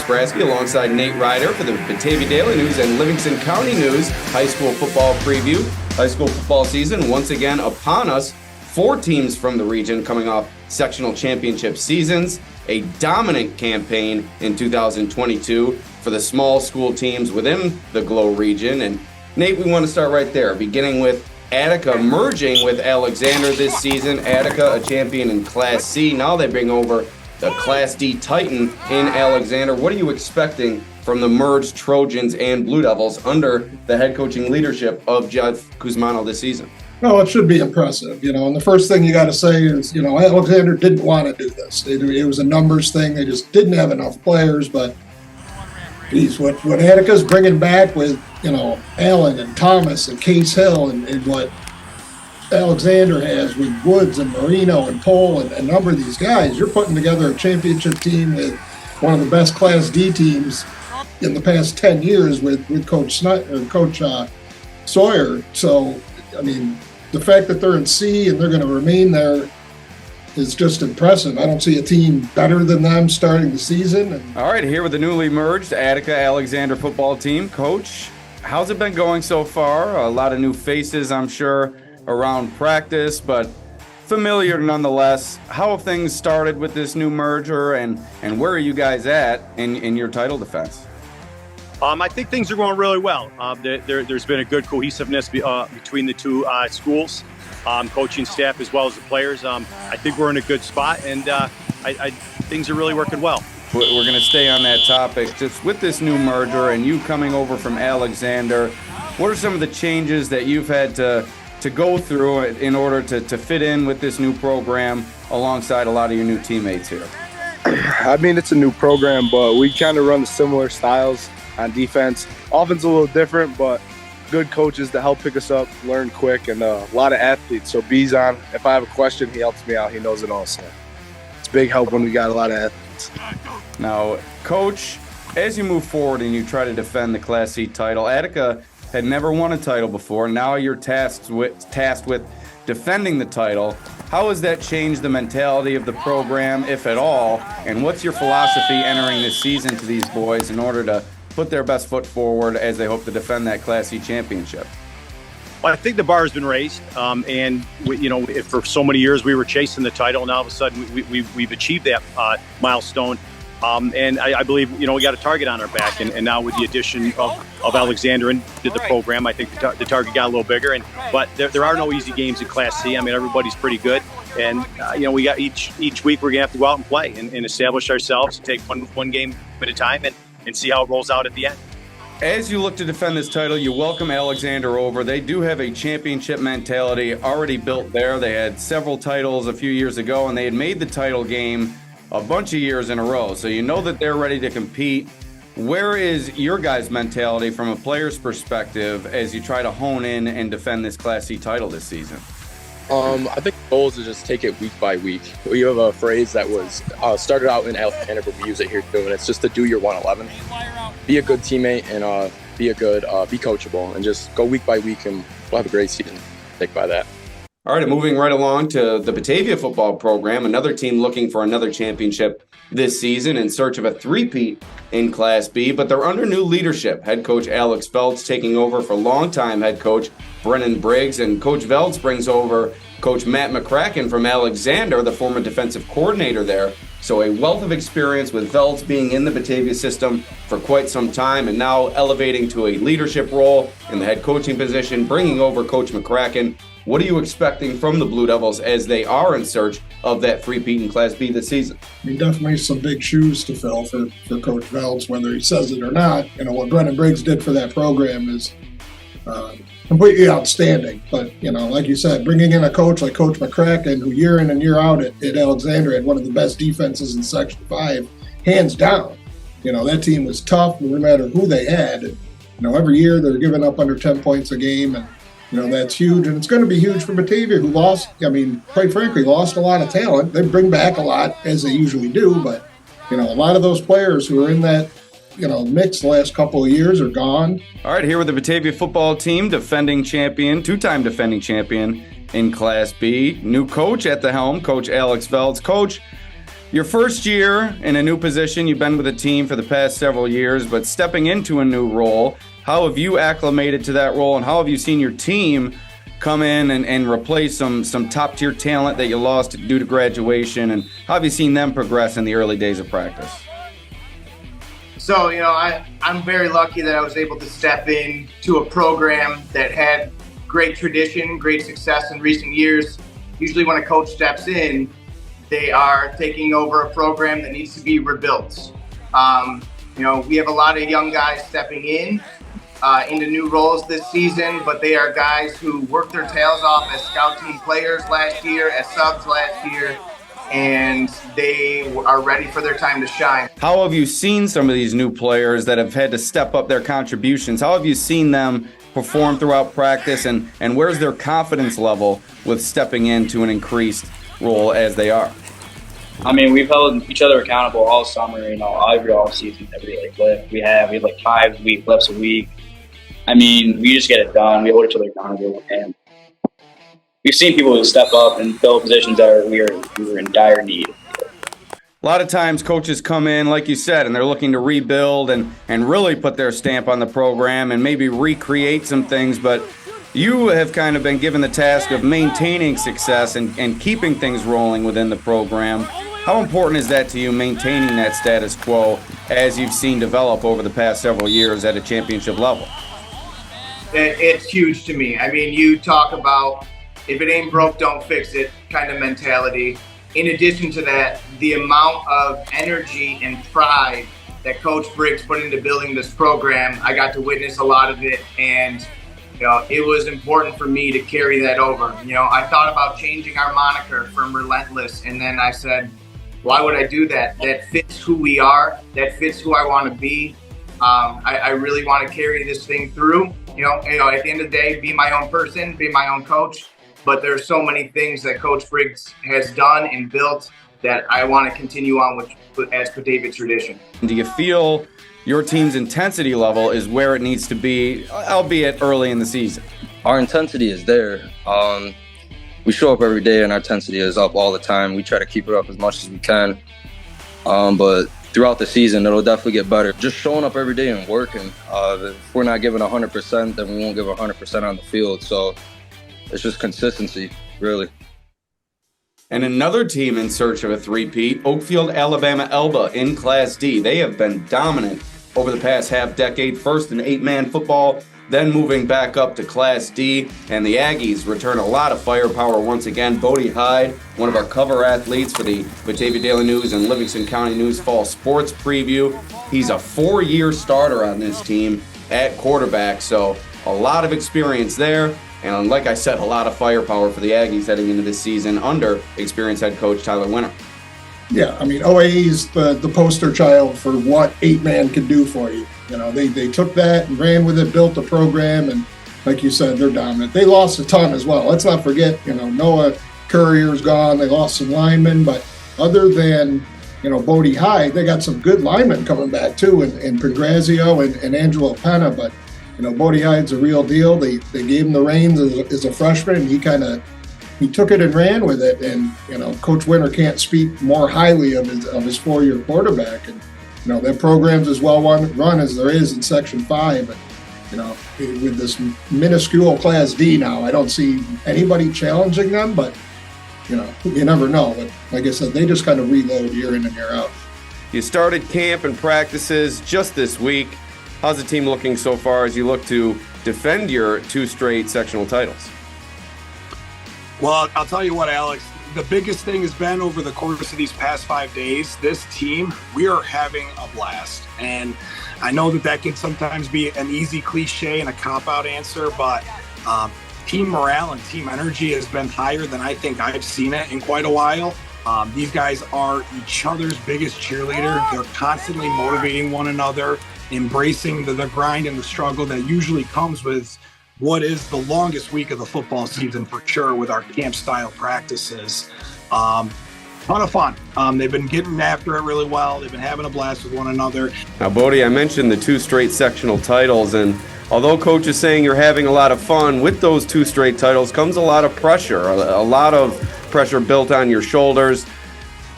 Alex Brasky alongside Nate Rider for the Batavia Daily News and Livingston County News high school football preview. High school football season once again upon us. 4 teams from the region coming off sectional championship seasons. A dominant campaign in 2022 for the small school teams within the Glow region. And Nate, we want to start right there, beginning with Attica merging with Alexander this season. Attica, a champion in Class C. Now they bring over the Class D Titan in Alexander. What are you expecting from the merged Trojans and Blue Devils under the head coaching leadership of Jeff Kuzmano this season? Well, it should be impressive, and the first thing you got to say is, Alexander didn't want to do this. It was a numbers thing. They just didn't have enough players, but geez, what Attica's bringing back with, Allen and Thomas and Case Hill and what Alexander has with Woods and Marino and Pohl and a number of these guys, you're putting together a championship team with one of the best Class D teams in the past 10 years with Coach Sawyer. So, the fact that they're in C and they're going to remain there is just impressive. I don't see a team better than them starting the season. All right, here with the newly merged Attica-Alexander football team. Coach, how's it been going so far? A lot of new faces, I'm sure, around practice, but familiar nonetheless. How have things started with this new merger, and where are you guys at in your title defense? I think things are going really well. There's been a good cohesiveness between the two schools, coaching staff as well as the players. I think we're in a good spot, and things are really working well. We're going to stay on that topic. Just with this new merger and you coming over from Alexander, what are some of the changes that you've had to go through in order to fit in with this new program alongside a lot of your new teammates here? It's a new program, but we kind of run similar styles on defense. Offense a little different, but good coaches to help pick us up, learn quick, and a lot of athletes. So B's on. If I have a question, he helps me out. He knows it all. So it's a big help when we got a lot of athletes. Now, Coach, as you move forward and you try to defend the Class C title, Attica had never won a title before. Now you're tasked with defending the title. How has that changed the mentality of the program, if at all? And what's your philosophy entering this season to these boys in order to put their best foot forward as they hope to defend that Class C championship? Well, I think the bar has been raised, and if for so many years we were chasing the title, and all of a sudden we've achieved that milestone. And I believe we got a target on our back, and now with the addition of Alexander into the program, I think the target got a little bigger. But there are no easy games in Class C. Everybody's pretty good, and we got each week we're gonna have to go out and play and establish ourselves, and take one game at a time, and see how it rolls out at the end. As you look to defend this title, you welcome Alexander over. They do have a championship mentality already built there. They had several titles a few years ago, and they had made the title game a bunch of years in a row. So you know that they're ready to compete. Where is your guys' mentality from a player's perspective as you try to hone in and defend this Class C title this season? I think the goal is to just take it week by week. We have a phrase that was started out in Alexander, but we use it here too, and it's just to do your 111. Be a good teammate and be coachable, and just go week by week, and we'll have a great season. Take by that. All right, moving right along to the Batavia football program, another team looking for another championship this season in search of a three-peat in Class B, but they're under new leadership. Head coach Alex Veltz taking over for longtime head coach Brennan Briggs, and Coach Veltz brings over Coach Matt McCracken from Alexander, the former defensive coordinator there. So a wealth of experience with Veltz being in the Batavia system for quite some time and now elevating to a leadership role in the head coaching position, bringing over Coach McCracken. What are you expecting from the Blue Devils as they are in search of that three-peat in Class B this season? Definitely some big shoes to fill for Coach Veltz, whether he says it or not. What Brennan Briggs did for that program is completely outstanding. But, like you said, bringing in a coach like Coach McCracken, who year in and year out at Alexander had one of the best defenses in Section 5, hands down. That team was tough no matter who they had. And, every year they're giving up under 10 points a game, and that's huge, and it's going to be huge for Batavia, who quite frankly, lost a lot of talent. They bring back a lot, as they usually do, but, a lot of those players who are in that, mix the last couple of years are gone. All right, here with the Batavia football team, two-time defending champion in Class B. New coach at the helm, Coach Alex Veltz. Coach, Your first year in a new position, you've been with the team for the past several years, but stepping into a new role, how have you acclimated to that role, and how have you seen your team come in and replace some top-tier talent that you lost due to graduation, and how have you seen them progress in the early days of practice? So, I'm very lucky that I was able to step in to a program that had great tradition, great success in recent years. Usually when a coach steps in, they are taking over a program that needs to be rebuilt. We have a lot of young guys stepping into new roles this season, but they are guys who worked their tails off as scout team players last year, as subs last year, and they are ready for their time to shine. How have you seen some of these new players that have had to step up their contributions? How have you seen them perform throughout practice, and where's their confidence level with stepping into an increased role as they are? I mean, we've held each other accountable all summer, every off season, every lift we have 5 lifts a week. I mean, we just get it done. We hold each other accountable, and we've seen people who step up and fill positions that we were in dire need. A lot of times coaches come in, like you said, and they're looking to rebuild and really put their stamp on the program and maybe recreate some things, but you have kind of been given the task of maintaining success and keeping things rolling within the program. How important is that to you, maintaining that status quo as you've seen develop over the past several years at a championship level? It's huge to me. I mean, you talk about if it ain't broke, don't fix it kind of mentality. In addition to that, the amount of energy and pride that Coach Briggs put into building this program, I got to witness a lot of it, and it was important for me to carry that over. I thought about changing our moniker from Relentless, and then I said, why would I do that? That fits who we are. That fits who I want to be. I really want to carry this thing through. At the end of the day, be my own person, be my own coach. But there's so many things that Coach Briggs has done and built that I want to continue on with as Batavia tradition. Do you feel your team's intensity level is where it needs to be, albeit early in the season? Our intensity is there. We show up every day and our intensity is up all the time. We try to keep it up as much as we can. But throughout the season, it'll definitely get better. Just showing up every day and working. If we're not giving 100%, then we won't give 100% on the field. So it's just consistency, really. And another team in search of a three-peat, Oakfield, Alabama Elba in Class D. They have been dominant over the past half-decade, first in 8-man football, then moving back up to Class D. And the Aggies return a lot of firepower once again. Bodie Hyde, one of our cover athletes for the Batavia Daily News and Livingston County News Fall Sports Preview. He's a 4-year starter on this team at quarterback, so a lot of experience there. And like I said, a lot of firepower for the Aggies heading into this season under experienced head coach Tyler Winter. Yeah, I mean, OAE's the poster child for what 8-man can do for you. They took that and ran with it, built a program, and like you said, they're dominant. They lost a ton as well. Let's not forget, Noah Courier's gone. They lost some linemen, but other than, Bodie Hyde, they got some good linemen coming back too, and Pangrazio and Angelo Penna, but Bodie Hyde's a real deal. They gave him the reins as a freshman, and he took it and ran with it. And Coach Winter can't speak more highly of his 4-year quarterback. And that program's as well run as there is in Section 5. But with this minuscule Class D now, I don't see anybody challenging them. But you never know. But like I said, they just kind of reload year in and year out. You started camp and practices just this week. How's the team looking so far as you look to defend your 2 straight sectional titles? Well, I'll tell you what, Alex, the biggest thing has been over the course of these past 5 days, this team, we are having a blast. And I know that can sometimes be an easy cliche and a cop-out answer, but team morale and team energy has been higher than I think I've seen it in quite a while. These guys are each other's biggest cheerleader. They're constantly motivating one another, embracing the grind and the struggle that usually comes with what is the longest week of the football season for sure with our camp style practices. Ton of fun. They've been getting after it really well. They've been having a blast with one another. Now, Bodie, I mentioned the 2 straight sectional titles, and although Coach is saying you're having a lot of fun, with those 2 straight titles comes a lot of pressure, a lot of pressure built on your shoulders.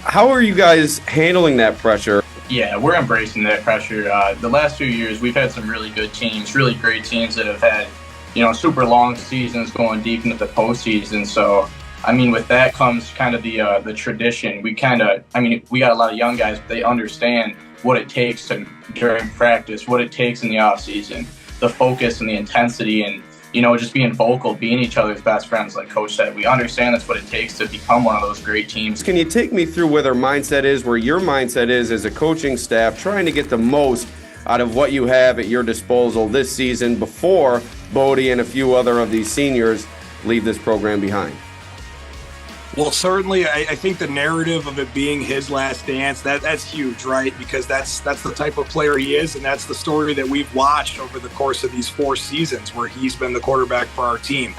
How are you guys handling that pressure? Yeah, we're embracing that pressure. The last few years, we've had some really good teams, really great teams that have had, super long seasons going deep into the postseason. So, I mean, with that comes kind of the tradition. We got a lot of young guys, but they understand what it takes during practice, what it takes in the off season, the focus and the intensity, and just being vocal, being each other's best friends, like Coach said. We understand that's what it takes to become one of those great teams. Can you take me through where their mindset is, where your mindset is as a coaching staff, trying to get the most out of what you have at your disposal this season before Bodie and a few other of these seniors leave this program behind? Well, certainly, I think the narrative of it being his last dance, that's huge, right? Because that's the type of player he is, and that's the story that we've watched over the course of these 4 seasons where he's been the quarterback for our team.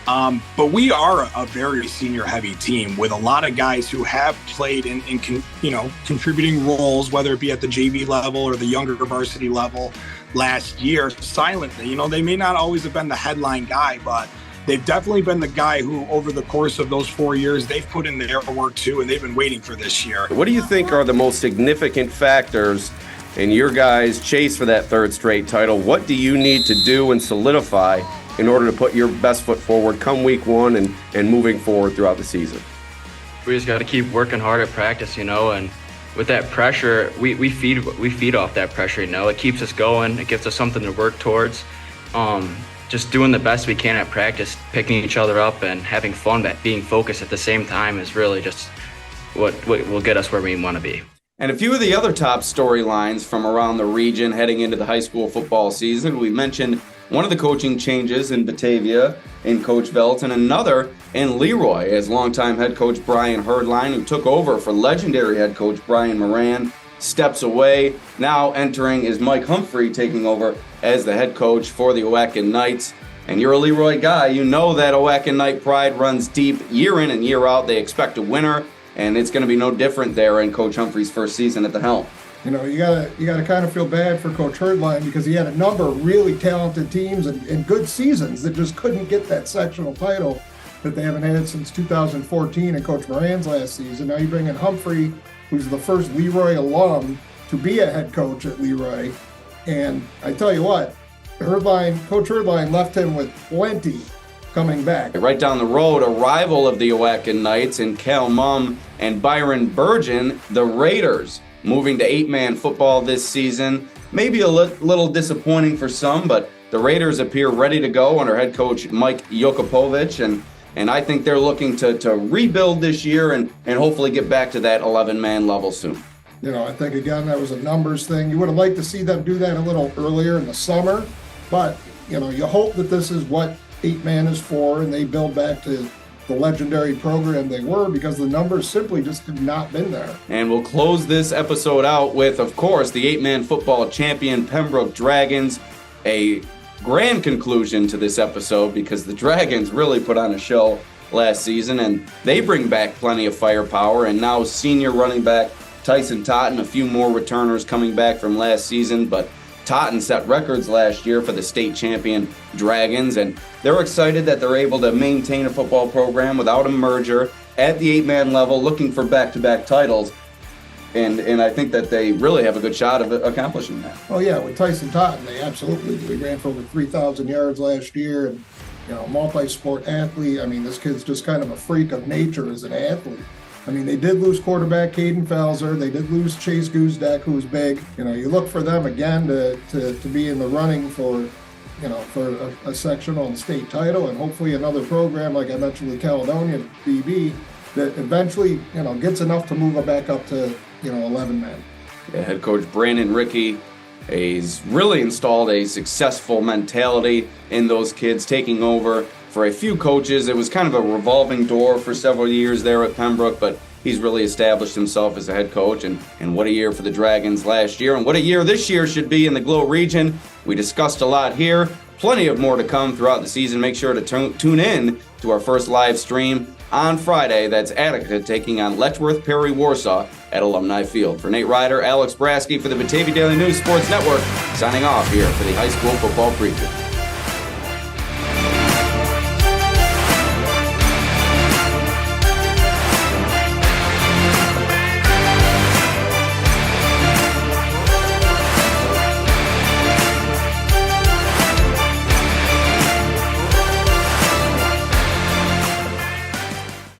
But we are a very senior-heavy team with a lot of guys who have played in contributing roles, whether it be at the JV level or the younger varsity level last year, silently. They may not always have been the headline guy, but they've definitely been the guy who, over the course of those 4 years, they've put in their work too, and they've been waiting for this year. What do you think are the most significant factors in your guys' chase for that 3rd straight title? What do you need to do and solidify in order to put your best foot forward come week 1 and moving forward throughout the season? We just got to keep working hard at practice, and with that pressure, we feed off that pressure, It keeps us going. It gives us something to work towards. Just doing the best we can at practice, picking each other up and having fun, but being focused at the same time is really just what will get us where we want to be. And a few of the other top storylines from around the region heading into the high school football season. We mentioned one of the coaching changes in Batavia in Coach Veldt, and another in Leroy as longtime head coach Brian Herdline, who took over for legendary head coach Brian Moran, steps away. Now entering is Mike Humphrey, taking over as the head coach for the Owacken Knights. And you're a Leroy guy. You know that Owacken Knight pride runs deep year in and year out. They expect a winner, and it's going to be no different there in Coach Humphrey's first season at the helm. You gotta kind of feel bad for Coach Herdline because he had a number of really talented teams and good seasons that just couldn't get that sectional title that they haven't had since 2014 and Coach Moran's last season. Now you bring in Humphrey, who's the first Leroy alum to be a head coach at Leroy. And I tell you what, Coach Herdline left him with plenty coming back. Right down the road, a rival of the Owacken Knights in Cal Mum and Byron Burgeon, the Raiders, moving to 8-man football this season. Maybe a little disappointing for some, but the Raiders appear ready to go under head coach Mike Yokupovich, and I think they're looking to rebuild this year and hopefully get back to that 11-man level soon. I think, again, that was a numbers thing. You would have liked to see them do that a little earlier in the summer, but, you hope that this is what 8-man is for, and they build back to the legendary program they were, because the numbers simply just have not been there. And we'll close this episode out with, of course, the 8-man football champion Pembroke Dragons. A grand conclusion to this episode because the Dragons really put on a show last season, and they bring back plenty of firepower. And now senior running back Tyson Totten, a few more returners coming back from last season, but Totten set records last year for the state champion Dragons, and they're excited that they're able to maintain a football program without a merger at the 8-man level, looking for back-to-back titles. And I think that they really have a good shot of accomplishing that. Oh yeah, with Tyson Totten, they absolutely do. He ran for over 3,000 yards last year, and multi-sport athlete. I mean, this kid's just kind of a freak of nature as an athlete. I mean, they did lose quarterback Caden Felser. They did lose Chase Guzdeck, who was big. You look for them again to be in the running for a sectional and state title, and hopefully another program, like I mentioned with Caledonia BB, that eventually, gets enough to move it back up to, 11-man. Yeah, head coach Brandon Rickey, he's really installed a successful mentality in those kids, taking over for a few coaches. It was kind of a revolving door for several years there at Pembroke, but he's really established himself as a head coach, and what a year for the Dragons last year, and what a year this year should be in the Glow region. We discussed a lot here. Plenty of more to come throughout the season. Make sure to tune in to our first live stream on Friday. That's Attica taking on Letchworth Perry Warsaw at Alumni Field. For Nate Rider, Alex Brasky for the Batavia Daily News Sports Network, signing off here for the high school football preview.